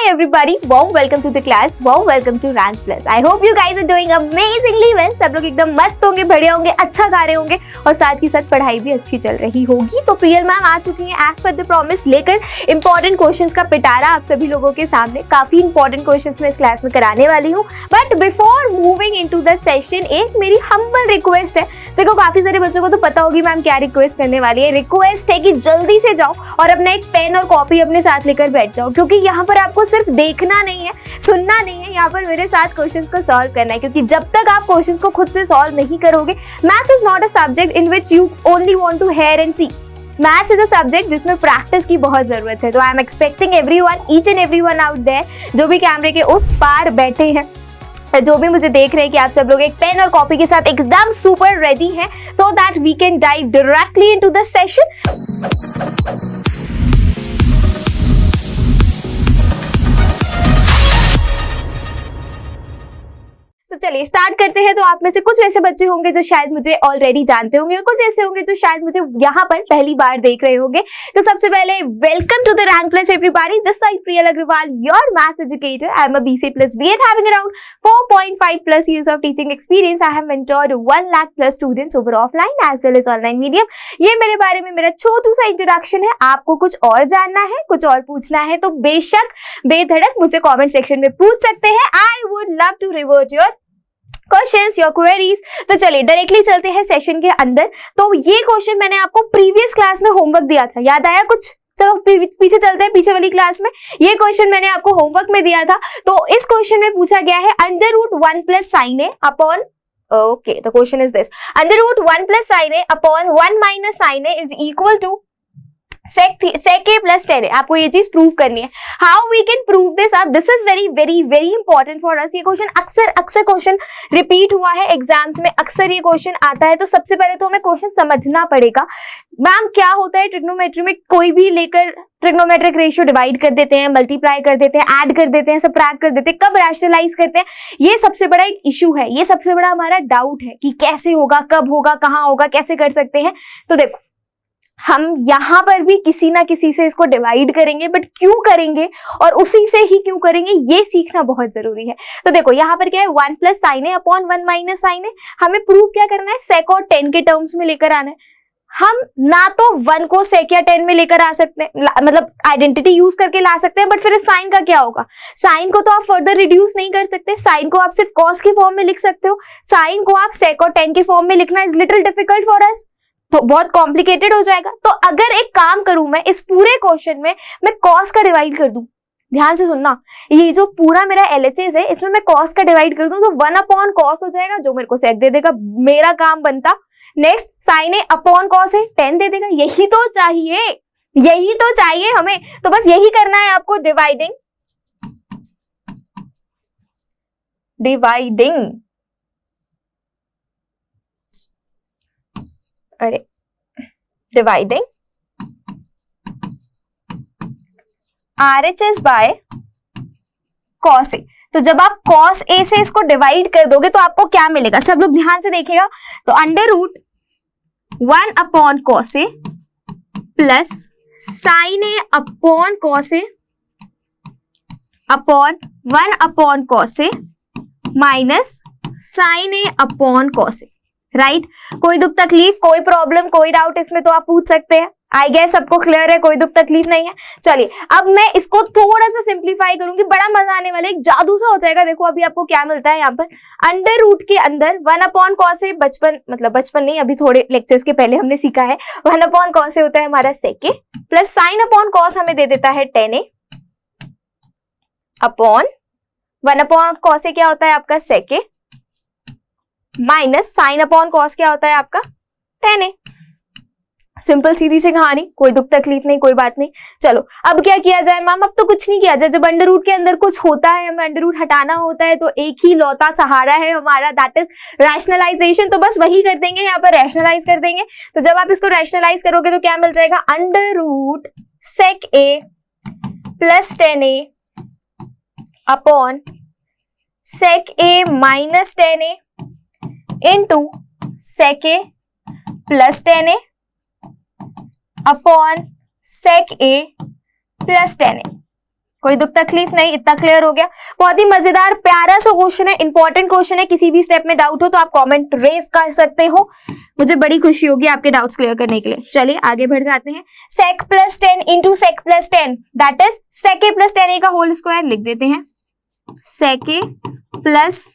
everybody, warm welcome to the class, warm welcome to Rank Plus. I hope you guys are doing amazingly well. सब लोग एकदम मस्त होंगे, बढ़िया होंगे, अच्छा गा रहे होंगे और साथ ही साथ पढ़ाई भी अच्छी चल रही होगी। तो प्रियल मैम आ चुकी हैं एज पर द प्रॉमिस लेकर इंपॉर्टेंट क्वेश्चंस का पिटारा आप सभी लोगों के सामने। काफी इंपॉर्टेंट क्वेश्चंस मैं इस क्लास में कराने वाली हूँ, but before moving into the session एक मेरी हम्बल रिक्वेस्ट है। देखो काफी सारे बच्चों को तो पता होगी मैम क्या रिक्वेस्ट करने वाली है। रिक्वेस्ट है कि जल्दी से जाओ और अपना एक पेन और कॉपी अपने साथ लेकर बैठ जाओ, क्योंकि यहाँ पर आपको सिर्फ देखना नहीं है, सुनना नहीं है, यहाँ पर मेरे साथ क्वेश्चंस को सॉल्व करना है। क्योंकि जब तक आप क्वेश्चंस को खुद से सॉल्व नहीं करोगे, maths is not a subject in which you only want to hear and see. Maths is a subject जिसमें प्रैक्टिस की बहुत जरूरत है। तो I am expecting everyone, each and everyone out there, जो भी कैमरे के उस पार बैठे हैं, जो भी मुझे देख रहे हैं, कि आप सब लोग एक पेन और कॉपी के साथ एकदम सुपर रेडी हैं, so that we can dive directly into the session. तो चलिए स्टार्ट करते हैं। तो आप में से कुछ ऐसे बच्चे होंगे जो शायद मुझे ऑलरेडी जानते होंगे और कुछ ऐसे होंगे जो शायद मुझे यहाँ पर पहली बार देख रहे होंगे। तो सबसे पहले welcome to the rank plus everybody, this side Priyal Agarwal, your maths educator. I am a BC plus B.Ed having around 4.5 plus years of teaching experience. I have mentored 1 lakh plus students over offline as well as online medium. ये मेरे बारे में मेरा छोटू सा introduction है। आपको कुछ और जानना है, कुछ और पूछना है तो बेशक बेधड़क मुझे कमेंट सेक्शन में पूछ सकते हैं। I would love to revert your questions, your queries. तो चलिए डायरेक्टली चलते हैं सेशन के अंदर। तो ये क्वेश्चन मैंने आपको प्रीवियस क्लास में होमवर्क दिया था, याद आया कुछ? चलो पीछे चलते हैं, पीछे वाली क्लास में ये क्वेश्चन मैंने आपको होमवर्क में दिया था। तो इस क्वेश्चन में पूछा गया है √1 plus sin a upon, okay the question is this, √1 plus sin a upon 1 minus sin a is equal to sec a plus tan a। आपको ये चीज प्रूव करनी है। How we can prove this? अब this is very very very important for us. ये question अक्सर question repeat हुआ है एग्जाम्स में, अक्सर ये क्वेश्चन आता है। तो सबसे पहले तो हमें क्वेश्चन समझना पड़ेगा। मैम क्या होता है ट्रिग्नोमेट्री में, कोई भी लेकर ट्रिग्नोमेट्रिक रेशियो डिवाइड कर देते हैं, मल्टीप्लाई कर देते हैं, ऐड कर देते हैं, सबट्रैक्ट कर देते हैं, कब रैशनलाइज करते हैं, ये सबसे बड़ा एक इशू है। ये सबसे बड़ा हमारा डाउट है कि कैसे होगा, कब होगा, कहाँ होगा, कैसे कर सकते हैं। तो देखो हम यहाँ पर भी किसी ना किसी से इसको डिवाइड करेंगे, बट क्यों करेंगे और उसी से ही क्यों करेंगे ये सीखना बहुत जरूरी है। तो देखो यहाँ पर क्या है, 1 plus sin a upon 1 minus sin a। हमें प्रूव क्या करना है, sec और tan के टर्म्स में लेकर आना है। हम ना तो 1 को sec या tan में लेकर आ सकते हैं, मतलब आइडेंटिटी यूज करके ला सकते हैं, बट फिर साइन का क्या होगा? साइन को तो आप फर्दर रिड्यूस नहीं कर सकते, साइन को आप सिर्फ cos के फॉर्म में लिख सकते हो। साइन को आप sec और tan के फॉर्म में लिखना is little difficult for us, तो बहुत कॉम्प्लिकेटेड हो जाएगा। तो अगर एक काम करूं मैं, इस पूरे क्वेश्चन में मैं cos का डिवाइड कर दूं, ध्यान से सुनना, ये जो पूरा मेरा LHS है इसमें मैं cos का डिवाइड कर दूं तो 1 अपॉन cos हो जाएगा, जो मेरे को sec दे देगा, मेरा काम बनता। Next sin a upon cos a, tan दे देगा। यही तो चाहिए, यही तो चाहिए हमें। तो बस यही करना है आपको, dividing dividing RHS by cos a। तो जब आप cos a से इसको डिवाइड कर दोगे तो आपको क्या मिलेगा, सब लोग ध्यान से देखिएगा। तो √1 upon cos a plus sin a upon cos a upon 1 upon cos a minus sin a upon cos a। Right कोई दुख तकलीफ, कोई प्रॉब्लम, कोई डाउट इसमें तो आप पूछ सकते हैं। आई गेस सबको क्लियर है, कोई दुख तकलीफ नहीं है। चलिए अब मैं इसको थोड़ा सा सिंप्लीफाई करूंगी, बड़ा मजा आने वाला है, एक जादू सा हो जाएगा। देखो अभी आपको क्या मिलता है यहाँ पर, अंडर रूट के अंदर 1 अपॉन cos a, बचपन नहीं, अभी थोड़े लेक्चर्स के पहले हमने सीखा है, 1 अपॉन cos a होता है हमारा sec a, plus sin upon cos हमें दे देता है tan a upon 1 upon cos a क्या होता है आपका sec a, minus sin upon cos क्या होता है आपका tan a। सिंपल सीधी सी कहानी, कोई दुख तकलीफ नहीं, कोई बात नहीं। चलो अब क्या किया जाए मैम? अब तो कुछ नहीं किया जाए। जब अंडर रूट के अंदर कुछ होता है, हमें अंडर रूट हटाना होता है, तो एक ही लौता सहारा है हमारा, दैट इज रैशनलाइजेशन। तो बस वही कर देंगे, यहाँ पर रैशनलाइज कर देंगे। तो जब आप इसको रैशनलाइज करोगे तो क्या मिल जाएगा, under root sec a plus tan a upon sec a minus tan a into sec a plus tan a upon sec a plus tan a। कोई दुख तकलीफ नहीं, इतना क्लियर हो गया। बहुत ही मजेदार प्यारा सा क्वेश्चन है, इंपॉर्टेंट क्वेश्चन है। किसी भी स्टेप में डाउट हो तो आप कमेंट रेज कर सकते हो, मुझे बड़ी खुशी होगी आपके डाउट्स क्लियर करने के लिए। चलिए आगे बढ़ जाते हैं। sec plus 10 into sec plus 10 that is sec a plus 10a का होल स्क्वायर लिख देते हैं। sec a प्लस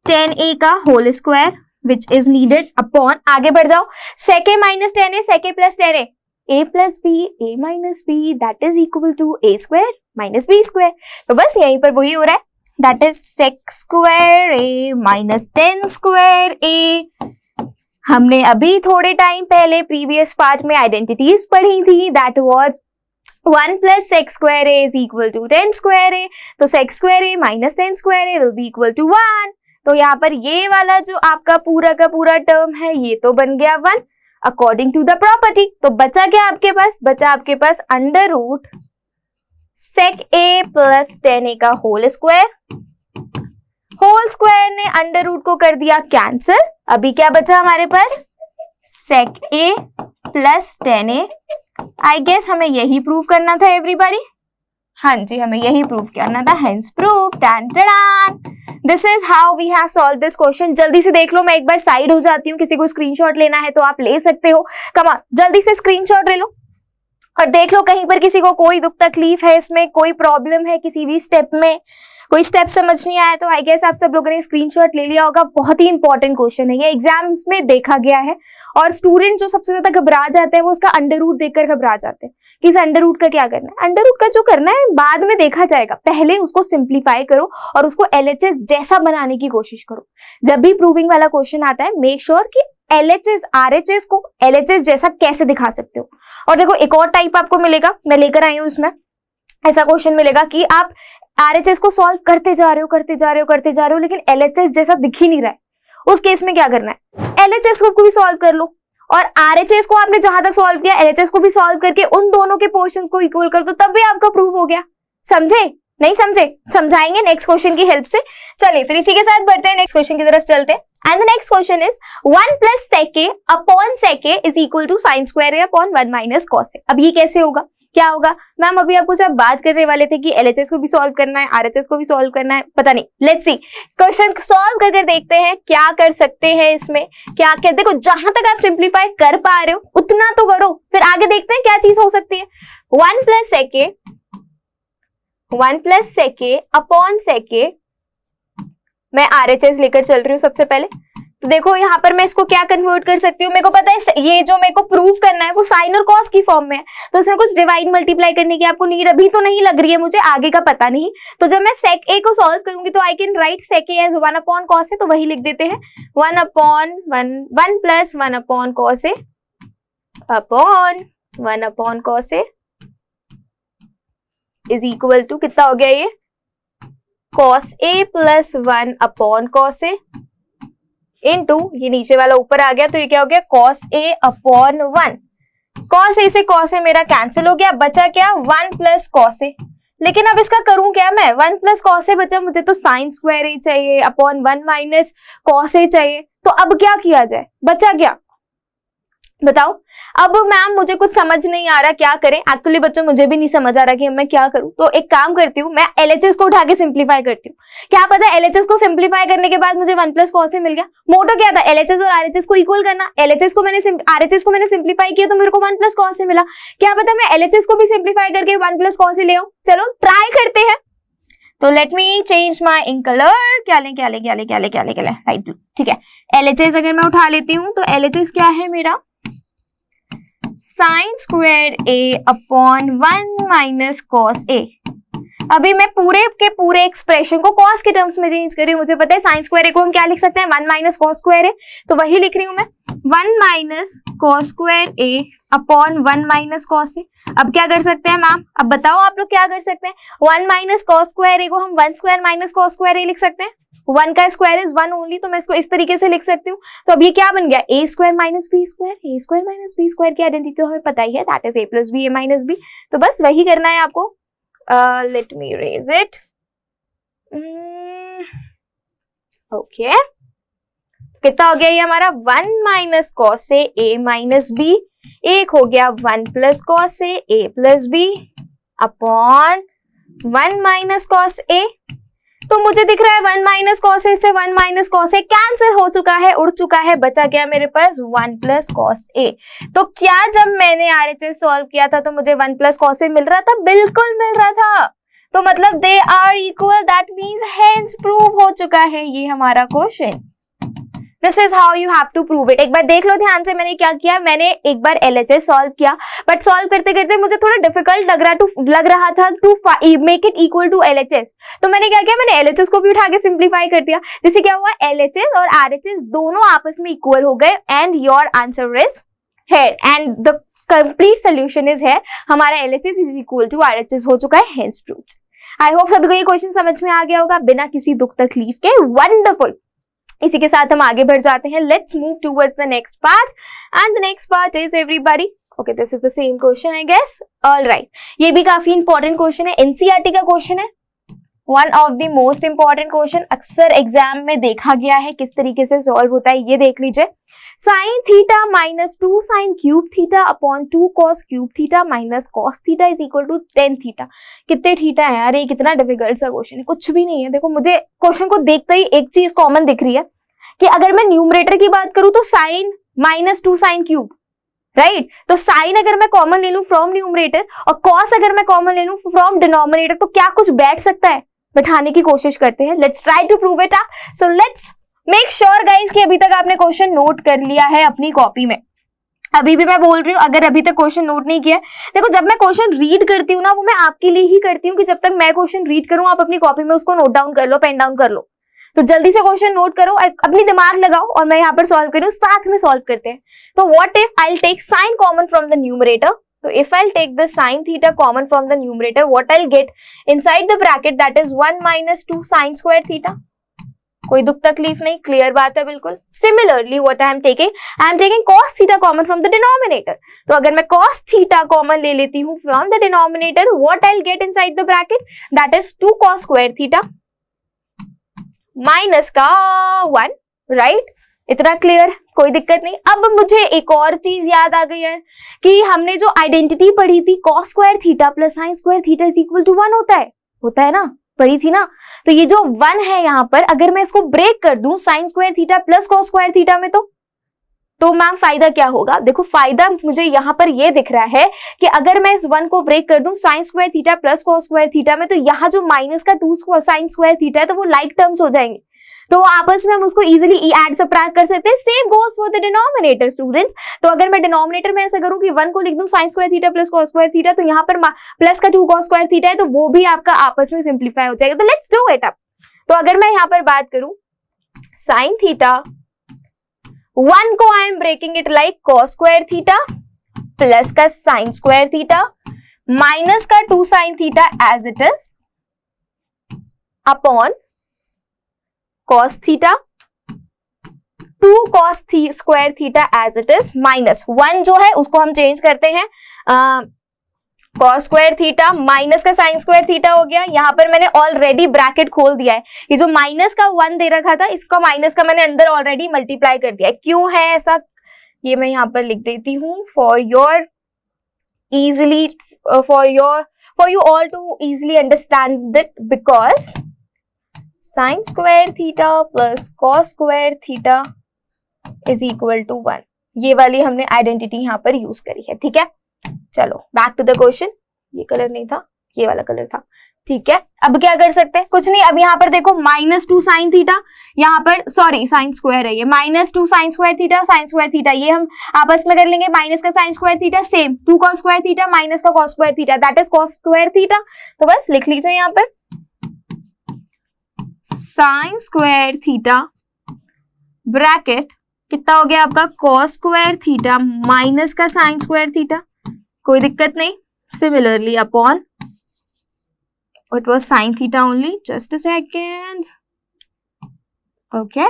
10a का whole square which is needed upon, आगे बढ़ जाओ, sec a minus 10a sec a plus 10a, a plus b a minus b that is equal to a square minus b square. तो बस यहीं पर वही हो रहा है, that is sec square a minus 10 square a। हमने अभी थोड़े टाइम पहले प्रीवियस पार्ट में आइडेंटिटीज पढ़ी थी, that was 1 plus sec square a is equal to 10 square a, तो sec square a minus 10 square a will be equal to 1। तो यहाँ पर ये वाला जो आपका पूरा का पूरा टर्म है ये तो बन गया 1 अकॉर्डिंग टू द प्रॉपर्टी। तो बचा क्या आपके पास, बचा आपके पास under root sec a plus 10a का होल स्क्वायर। होल स्क्वायर ने अंडर रूट को कर दिया कैंसिल, अभी क्या बचा हमारे पास, sec a plus 10a। I guess हमें यही प्रूव करना था एवरीबॉडी, हाँ जी हमें यही प्रूव करना था, hence prove. This is how we have solve this question. जल्दी से देख लो, मैं एक बार साइड हो जाती हूँ, किसी को स्क्रीनशॉट लेना है तो आप ले सकते हो। कम ऑन जल्दी से स्क्रीनशॉट ले लो और देख लो कहीं पर किसी को कोई दुख तकलीफ है, इसमें कोई प्रॉब्लम है, किसी भी स्टेप में कोई स्टेप समझ नहीं आया तो आई गेस आप सब लोगों ने स्क्रीनशॉट ले लिया होगा। बहुत ही इंपॉर्टेंट क्वेश्चन है ये, एग्जाम्स में देखा गया है और स्टूडेंट जो सबसे ज्यादा घबरा जाते हैं वो उसका अंडर रूट देखकर घबरा जाते हैं कि इस अंडर रूट का क्या करना है। अंडर रूट का जो करना है बाद में देखा जाएगा, पहले उसको सिंप्लीफाई करो और उसको LHS जैसा बनाने की कोशिश करो। जब भी प्रूविंग वाला क्वेश्चन आता है मेक श्योर कि LHS RHS को LHS जैसा कैसे दिखा सकते हो। और देखो एक और टाइप आपको मिलेगा, मैं लेकर आई हूं इसमें, ऐसा क्वेश्चन मिलेगा कि आप RHS को सॉल्व करते जा रहे हो लेकिन LHS जैसा दिख ही नहीं रहा है। उस केस में क्या करना है, LHS को भी सॉल्व कर लो और RHS को आपने जहां तक सॉल्व किया LHS को भी सॉल्व करके उन दोनों के पोर्शंस को इक्वल कर दो, तब भी आपका प्रूव हो गया। समझे नहीं समझे, समझाएंगे नेक्स्ट क्वेश्चन की हेल्प से। चलिए फिर इसी के साथ बढ़ते हैं, नेक्स्ट क्वेश्चन की तरफ चलते हैं। And the next question is 1 plus sec a upon sec a is equal to sin square a upon 1 minus cos a। अब ये कैसे होगा, क्या होगा मैम, अभी आपको जब बात करने वाले थे कि LHS को भी सॉल्व करना है RHS को भी सॉल्व करना है, पता नहीं, लेट्स सी क्वेश्चन सॉल्व करके देखते हैं क्या कर सकते हैं इसमें। क्या क्या देखो, जहां तक आप सिंप्लीफाई कर पा रहे हो उतना तो करो, फिर आगे देखते हैं क्या चीज हो सकती है। 1 plus sec a upon sec a, मैं RHS लेकर चल रही हूँ सबसे पहले। तो देखो यहाँ पर मैं इसको क्या कन्वर्ट कर सकती हूँ, मेरे को पता है ये जो मेरे को प्रूव करना है वो साइन और कॉस की फॉर्म में है, तो इसमें कुछ डिवाइड मल्टीप्लाई करने की आपको नीड अभी तो नहीं लग रही है, मुझे आगे का पता नहीं। तो जब मैं sec a को सॉल्व करूंगी तो I can write sec a as 1 upon cos a, तो वही लिख देते हैं 1 plus 1 upon cos a upon 1 upon cos a is equal to कितना हो गया ये, cos a plus 1 upon cos a into ये नीचे वाला ऊपर आ गया तो ये क्या हो गया, cos a upon 1। cos a से cos a मेरा कैंसिल हो गया, बचा क्या 1 प्लस cos a। लेकिन अब इसका करूं क्या मैं, 1 प्लस cos a बचा, मुझे तो sin स्क्वायर a चाहिए अपॉन 1 माइनस cos a चाहिए। तो अब क्या किया जाए, बचा क्या बताओ। अब मैम मुझे कुछ समझ नहीं आ रहा क्या करें, एक्चुअली बच्चों मुझे भी नहीं समझ आ रहा कि मैं क्या करूं। तो एक काम करती हूँ, मैं LHS को उठा के सिंप्लीफाई करती हूँ। क्या पता LHS को सिंप्लीफाई करने के बाद मुझे 1 प्लस cos a मिल गया। मोटो क्या था, LHS और RHS को इक्वल करना। RHS को मैंने सिंप्लीफाई किया तो मेरे को 1 प्लस cos a मिला। क्या पता मैं LHS को भी सिंप्लीफाई करके 1 प्लस cos a ले आऊं। चलो ट्राई करते हैं। तो let me change my ink colour, क्या लें लाइट ब्लू, ठीक है। LHS अगर मैं उठा लेती हूँ तो LHS क्या है मेरा, sin square a upon 1 minus cos a। अभी मैं पूरे के पूरे एक्सप्रेशन को cos के टर्म्स में चेंज कर रही हूँ। मुझे पता है sin स्क्वायर a को हम क्या लिख सकते हैं, 1 माइनस cos स्क्वायर a, तो वही लिख रही हूँ मैं 1 minus cos square a upon 1 minus cos a। अब क्या कर सकते हैं मैम, अब बताओ आप लोग क्या कर सकते हैं। 1 माइनस cos स्क्वायर a को हम 1 square minus cos square a लिख सकते हैं। 1 का स्क्वायर इज 1 ओनली, तो मैं इसको इस तरीके से लिख सकती हूँ। तो अब ये क्या बन गया, a square minus b square. a square minus b square की आइडेंटिटी तो हमें पता ही है, that is a plus b a minus b। तो बस वही करना है आपको। Let me raise it, okay. कितना हो गया ये हमारा, 1 minus cos a minus b, एक हो गया 1 plus cos a plus b upon 1 minus cos A, तो मुझे दिख रहा है 1 माइनस कॉस ए से 1 माइनस कॉस ए कैंसिल हो चुका है, उड़ चुका है, बचा गया मेरे पास 1 प्लस कॉस ए। तो क्या जब मैंने आरएचएस सॉल्व किया था तो मुझे 1 प्लस कॉस ए मिल रहा था? बिल्कुल मिल रहा था। तो मतलब they are equal, that means hence prove हो चुका है ये हमारा question. This is how you have to prove it. एक बार देख लो ध्यान से मैंने क्या किया, मैंने एक बार एलएचएस सॉल्व किया, बट सॉल्व करते करते मुझे थोड़ा डिफिकल्ट लग रहा था to make it equal to LHS. तो मैंने क्या किया, मैंने एलएचएस को भी उठा के सिंप्लीफाई कर दिया, जिससे क्या हुआ, एलएचएस और आरएचएस दोनों आपस में इक्वल हो गए and your answer is here and the complete solution is here. हमारा LHS is equal to RHS हो चुका है, हेंस प्रूव्ड। आई होप सभी को ये क्वेश्चन समझ में आ गया होगा बिना किसी दुख तकलीफ के। वंडरफुल। इसी के साथ हम आगे बढ़ जाते हैं। Let's move towards the next part and the next part is everybody, okay this is the same question I guess, alright. ये भी काफी इंपॉर्टेंट क्वेश्चन है, एनसीईआरटी का क्वेश्चन है, one of the most important question. अक्सर exam में देखा गया है, किस तरीके से सॉल्व होता है ये देख लीजिए। Sine theta minus 2 sine cube theta upon 2 cos cube theta minus cos theta is equal to 10 theta. कितने थीटा है यार, ये कितना डिफिकल्ट सा क्वेश्चन है, कुछ भी नहीं है। देखो मुझे क्वेश्चन को देखते ही एक चीज कॉमन दिख रही है कि अगर मैं न्यूमरेटर की बात करूं तो sine minus 2 sine cube, right. तो साइन अगर मैं कॉमन ले लूं फ्रॉम न्यूमरेटर और कॉस अगर मैं कॉमन ले लूं फ्रॉम डिनोमिनेटर, तो क्या कुछ बैठ सकता है? बैठाने की कोशिश करते हैं। Let's try to prove it up. So let's make sure guys कि अभी तक आपने क्वेश्चन नोट कर लिया है अपनी कॉपी में। अभी भी मैं बोल रही हूँ, अगर अभी तक क्वेश्चन नोट नहीं किया, देखो जब मैं क्वेश्चन रीड करती हूँ ना, वो मैं आपके लिए ही करती हूँ कि जब तक मैं क्वेश्चन रीड करूँ आप अपनी कॉपी में उसको नोट डाउन कर लो, पेन डाउन कर लो। तो जल्दी से क्वेश्चन नोट करो, अपनी दिमाग लगाओ और मैं यहाँ पर सॉल्व करूँ, साथ में सॉल्व करते हैं। तो what if I take sine common from the numerator, so if I'll take the sin theta common from the numerator, what I'll get inside the bracket, that is 1 minus 2 sin square theta. कोई दुख तकलीफ नहीं, clear बात है बिल्कुल। Similarly, what I am taking cos theta common from the denominator. तो अगर मैं cos theta common ले लेती हूँ from the denominator, what I'll get inside the bracket, that is 2 cos square theta minus का 1, right? इतना क्लियर, कोई दिक्कत नहीं। अब मुझे एक और चीज याद आ गई है कि हमने जो आइडेंटिटी पढ़ी थी cos square theta plus sin square theta is equal to 1 होता है ना, पढ़ी थी ना। तो ये जो 1 है यहाँ पर, अगर मैं इसको ब्रेक कर दूं sin square theta plus cos square theta में, तो मैम फायदा क्या होगा? देखो फायदा मुझे यहाँ पर ये दिख रहा है कि अगर मैं इस 1 को ब्रेक कर दूं sin square theta plus cos square theta में, तो यहाँ जो माइनस का 2 sin स्क्वायर थीटा है तो वो लाइक टर्म्स हो जाएंगे, तो आपस में हम उसको इजीली ऐड सबट्रैक्ट कर सकते हैं। Same goes for the denominator students. तो अगर मैं डिनोमिनेटर में ऐसा करूं कि 1 को लिख दूं sin square theta plus cos square theta, तो यहाँ पर प्लस का 2 cos स्क्वायर थीटा है, तो वो भी आपका आपस में सिंप्लीफाई हो जाएगा। तो लेट्स डू इट अप। तो अगर मैं यहाँ पर बात करूं sin थीटा 1 को I am breaking it like cos square theta plus का sin स्क्वायर थीटा माइनस का 2 sin theta as it is upon cos theta 2 cos square theta as it is minus 1 जो है उसको हम चेंज करते हैं cos square theta minus का sin square theta हो गया। यहाँ पर मैंने ऑलरेडी ब्रैकेट खोल दिया है, ये जो माइनस का 1 दे रखा था इसका माइनस का मैंने अंदर ऑलरेडी मल्टीप्लाई कर दिया है। क्यों है ऐसा, ये मैं यहाँ पर लिख देती हूँ for your easily for you all to easily understand that, because sin square theta plus cos square theta is equal to 1। ये वाली हमने आइडेंटिटी यहाँ पर यूज करी है, ठीक है। चलो बैक टू द क्वेश्चन। ये कलर नहीं था, ये वाला कलर था, ठीक है। अब क्या कर सकते हैं, कुछ नहीं। अब यहाँ पर देखो माइनस 2 साइन थीटा, यहाँ पर सॉरी साइन स्क्वायर है ये, minus 2 sine square theta sine square theta, ये हम आपस में कर लेंगे। माइनस का sine square theta same 2 cos square theta minus का cos square theta, that is cos square theta. तो बस लिख लीजिए यहाँ पर साइन स्क्वायर थीटा ब्रैकेट कितना हो गया आपका cos स्क्वायर थीटा माइनस का साइन स्क्वायर थीटा, कोई दिक्कत नहीं। Similarly upon it was sine theta only, just a second, okay.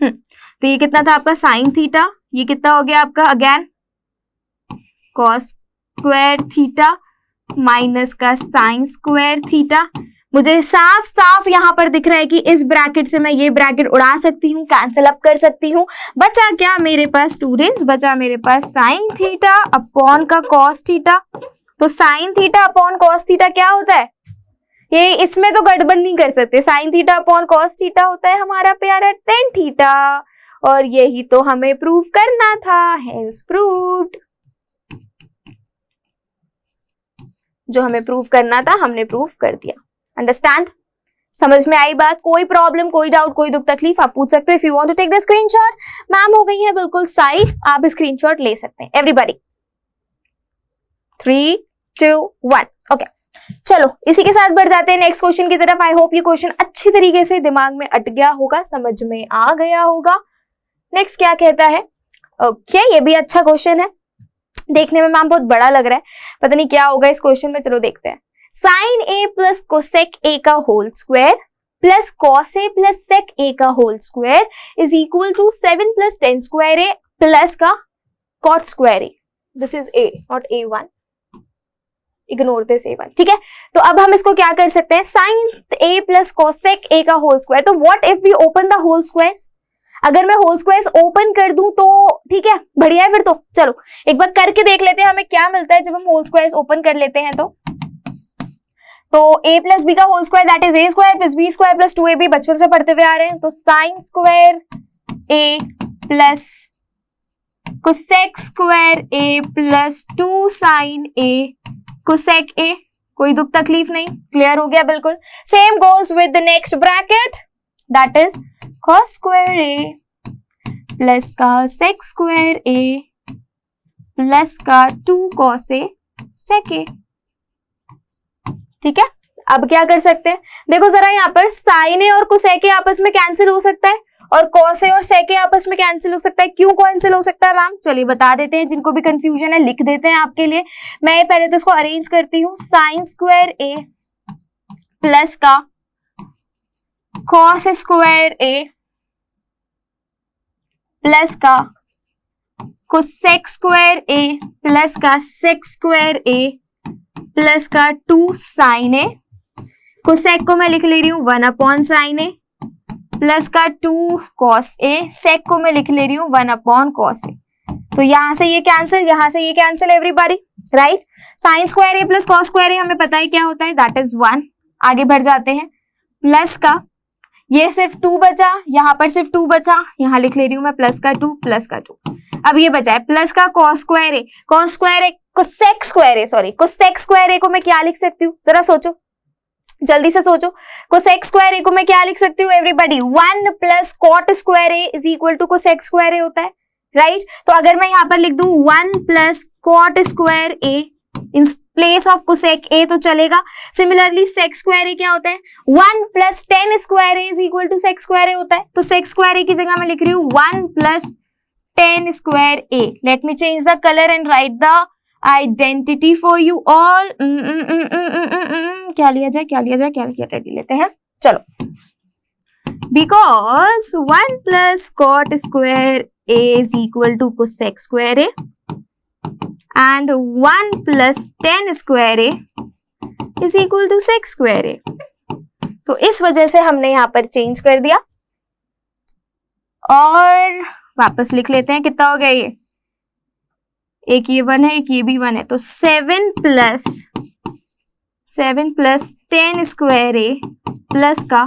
तो ये कितना था आपका साइन थीटा, ये कितना हो गया आपका again cos square theta minus का साइन स्क्वायर थीटा। मुझे साफ साफ यहाँ पर दिख रहा है कि इस ब्रैकेट से मैं ये ब्रैकेट उड़ा सकती हूँ, कैंसिल अप कर सकती हूँ। बचा क्या मेरे पास स्टूडेंट्स, बचा मेरे पास साइन थीटा अपॉन का cos थीटा। तो sine theta upon cos theta क्या होता है, ये इसमें तो गड़बड़ नहीं कर सकते। Sine theta upon cos theta होता है हमारा प्यारा टेन थीटा, और यही तो हमें प्रूव करना था, हेंस प्रूव्ड। जो हमें प्रूव करना था हमने प्रूव कर दिया। अंडरस्टैंड? समझ में आई बात? कोई प्रॉब्लम, कोई डाउट, कोई दुख तकलीफ आप पूछ सकते हो। If you want to take the screenshot, ma'am हो गई है बिल्कुल साइड, आप स्क्रीनशॉट ले सकते हैं। एवरीबॉडी 3 2 1 ओके, चलो इसी के साथ बढ़ जाते हैं नेक्स्ट क्वेश्चन की तरफ। आई होप ये क्वेश्चन अच्छी तरीके से दिमाग में अट गया होगा, समझ में आ गया होगा। नेक्स्ट क्या कहता है? ओके, ये भी अच्छा क्वेश्चन है, देखने में मैम बहुत बड़ा लग रहा है, पता नहीं क्या होगा इस क्वेश्चन में। चलो देखते हैं। Sine A plus cosec A का whole square plus cos A plus sec A का whole square is equal to 7 plus 10 square A plus का cot square A. This is A, not A1, ignore this A1, ठीक है। तो अब हम इसको क्या कर सकते हैं? Sine A plus cosec A का होल स्क्वायर। तो what if we open the whole squares? अगर मैं होल स्क्वायर्स ओपन कर दूं तो ठीक है, बढ़िया है फिर तो। चलो एक बार करके देख लेते हैं हमें क्या मिलता है जब हम होल स्क्वायर्स ओपन कर लेते हैं। तो a प्लस बी का whole square that is a square plus b square plus 2ab, बचपन से पढ़ते हुए आ रहे हैं। तो sine square a plus cosec square a plus 2 sine a cosec a, कोई दुख तकलीफ नहीं, क्लियर हो गया बिल्कुल। Same goes with the next bracket that is cos square a plus का sec स्क्वायर a प्लस का 2 cos a sec a, ठीक है। अब क्या कर सकते हैं? देखो जरा यहाँ पर साइन ए और कोसेक ए आपस में कैंसिल हो सकता है, और कॉस ए और सेक ए आपस में कैंसिल हो सकता है। क्यों कैंसिल हो सकता है मैम? चलिए बता देते हैं, जिनको भी कंफ्यूजन है लिख देते हैं आपके लिए। मैं पहले तो इसको अरेंज करती हूँ। साइन स्क्वायर ए प्लस का कॉस स्क्वायर ए प्लस का कोसेक स्क्वायर ए प्लस का सेक स्क्वायर ए प्लस का 2 साइन ए। कोसेक को मैं लिख ले रही हूँ 1 अपॉन साइन ए प्लस का 2 कॉस ए। सेक को मैं लिख ले रही हूँ 1 अपॉन कॉस ए। तो यहां से ये कैंसिल, यहां से ये cancel everybody, right. Sine square A plus cos square A हमें पता है क्या होता है, दैट इज 1। आगे बढ़ जाते हैं। प्लस का ये सिर्फ 2 बचा, यहां पर सिर्फ 2 बचा, यहां लिख ले रही हूं मैं प्लस का 2 प्लस का 2। अब ये बचा है प्लस का कॉस स्क्वायर ए, कॉस स्क्वायर ए कोसेक स्क्वायर ए, सॉरी कोसेक स्क्वायर ए को मैं क्या लिख सकती हूँ? जरा सोचो, जल्दी से सोचो। कोसेक स्क्वायर ए को मैं क्या लिख सकती हूँ everybody? 1 plus cot square A is equal to cosec square A होता है, राइट। तो अगर मैं यहाँ पर लिख दूं 1 plus cot square A in place of cosec A तो चलेगा। सिमिलरली सेक स्क्वायर ए क्या होता है? 1 plus 10 square A is equal to sec square A होता है। तो सेक स्क्वायर ए की जगह मैं लिख रही हूँ 1 plus 10 square A. Late me change the colour and right the identity for you all. क्या लिया जाए, क्या लिया जाए, कैलकुलेटर लेते हैं, चलो। Because 1 plus cot square A is equal to cosec square A and 1 plus 10 square A is equal to sec square A. तो इस वजह से हमने यहां पर चेंज कर दिया और वापस लिख लेते हैं। कितना हो गया ये? एक ये 1 है, एक ये भी 1 है। तो 7 प्लस 10 स्क्वायर ए प्लस का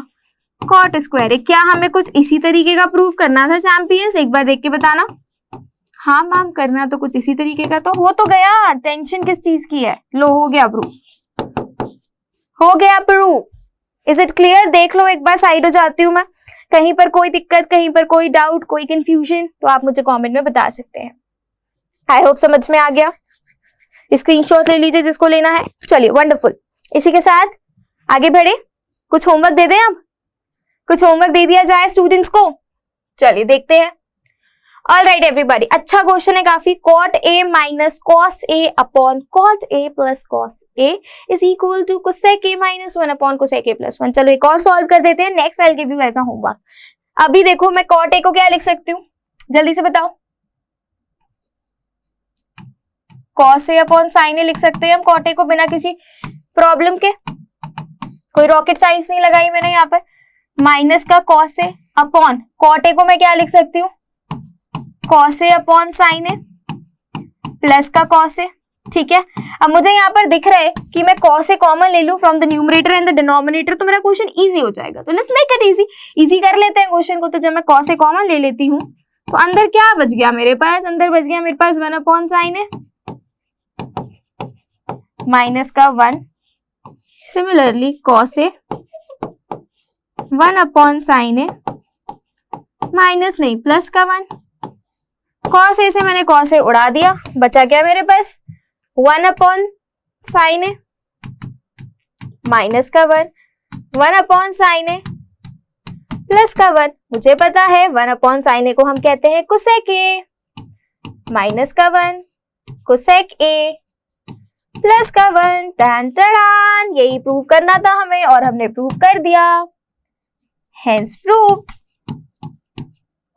कॉट स्क्वायर ए। क्या हमें कुछ इसी तरीके का प्रूफ करना था चैंपियंस? एक बार देख के बताना। हाँ मैम, करना तो कुछ इसी तरीके का तो हो तो गया, टेंशन किस चीज की है? लो हो गया प्रूफ, हो गया प्रूफ। Is it clear? देख लो एक बार, साइड हो जाती हूँ मैं। कहीं पर कोई दिक्कत, कहीं पर कोई डाउट, कोई कंफ्यूजन तो आप मुझे कमेंट में बता सकते हैं। आई होप समझ में आ गया। स्क्रीनशॉट ले लीजिए जिसको लेना है। चलिए वंडरफुल, इसी के साथ आगे बढ़े। कुछ होमवर्क दे दें, अब कुछ होमवर्क दे दिया जाए स्टूडेंट्स को। चलिए देखते हैं। ऑल राइट एवरीबॉडी, अच्छा क्वेश्चन है काफी। Cot A minus cos A upon cot A plus cos A is equal to cosec A minus 1 upon cosec A plus 1। चलो एक और सॉल्व कर देते हैं, next I will give you as a homework. अभी देखो मैं कॉट ए को क्या लिख सकती हूँ, जल्दी से बताओ। कॉस ए अपॉन साइन ए लिख सकते हैं हम कॉट ए को, बिना किसी प्रॉब्लम के। कोई रॉकेट साइंस नहीं लगाई मैंने यहाँ पर। माइनस का cos A upon cot A को मैं क्या लिख सकती हूँ? Cos A upon sine A plus का कॉस ए, ठीक है, अब मुझे यहाँ पर दिख रहा है कि मैं cos से कॉमन ले लूं from the numerator and the denominator, तो मेरा क्वेश्चन इजी हो जाएगा। तो let's make it easy, easy कर लेते हैं क्वेश्चन को। तो जब मैं cos से कॉमन ले लेती हूँ तो अंदर क्या बच गया मेरे पास, अंदर बच गया मेरे पास 1 अपॉन साइन है माइनस का 1। सिमिलरली cos से 1 अपॉन साइन है माइनस नहीं प्लस का 1। cos a से मैंने cos a उड़ा दिया, बचा क्या मेरे पास 1 अपॉन साइन है माइनस का 1, 1 अपॉन साइन है प्लस का 1। मुझे पता है 1 अपॉन साइन ए को हम कहते हैं कोसेक ए, माइनस का 1 कोसेक ए प्लस का 1। टन टड़ान, यही प्रूव करना था हमें और हमने प्रूव कर दिया, हेंस प्रूव्ड।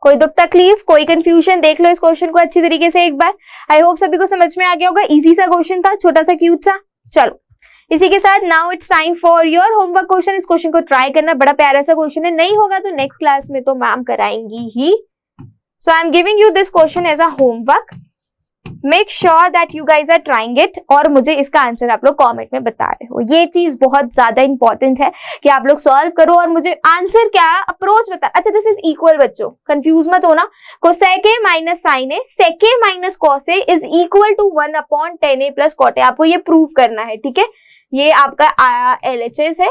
कोई दुख तकलीफ, कोई कंफ्यूजन? देख लो इस क्वेश्चन को अच्छी तरीके से एक बार। आई होप सभी को समझ में आ गया होगा। इजी सा क्वेश्चन था, छोटा सा क्यूट सा। चलो इसी के साथ now it's time for your homework question. इस क्वेश्चन को ट्राई करना, बड़ा प्यारा सा क्वेश्चन है, नहीं होगा तो नेक्स्ट क्लास में तो मैम कराएंगी ही। So I am giving you this question as a homework, make sure that you guys are trying it और मुझे इसका आंसर आप लोग कमेंट में बता रहे हो। ये चीज बहुत ज्यादा इंपॉर्टेंट है कि आप लोग सॉल्व करो और मुझे आंसर क्या अप्रोच बता। अच्छा दिस इज इक्वल, बच्चों कंफ्यूज मत होना। Cosec A minus sine A sec A minus cos A is equal to 1 upon tan A plus cot A. आपको ये प्रूव करना है, ठीक है। ये आपका LHS है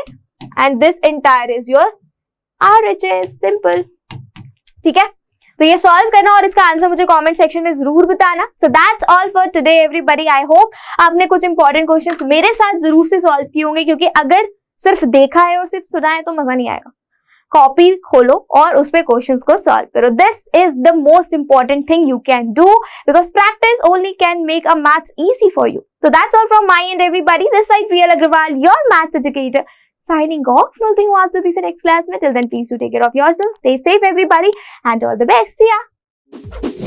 and this entire is your RHS, simple, ठीक है। तो ये सॉल्व करना और इसका आंसर मुझे कमेंट सेक्शन में जरूर बताना। So that's all for today everybody. I hope आपने कुछ इंपॉर्टेंट क्वेश्चंस मेरे साथ जरूर से सॉल्व किए होंगे, क्योंकि अगर सिर्फ देखा है और सिर्फ सुना है तो मजा नहीं आएगा। कॉपी खोलो और उस पे क्वेश्चंस को सॉल्व करो। This is the most important thing you can do, because practice only can make a maths easy for you. So that's all from my end everybody. This side Priyal Agrawal, your maths educator, signing off. मिलती हूँ आप सभी से next class में। Till then please do take care of yourself. Stay safe everybody and all the best. See ya.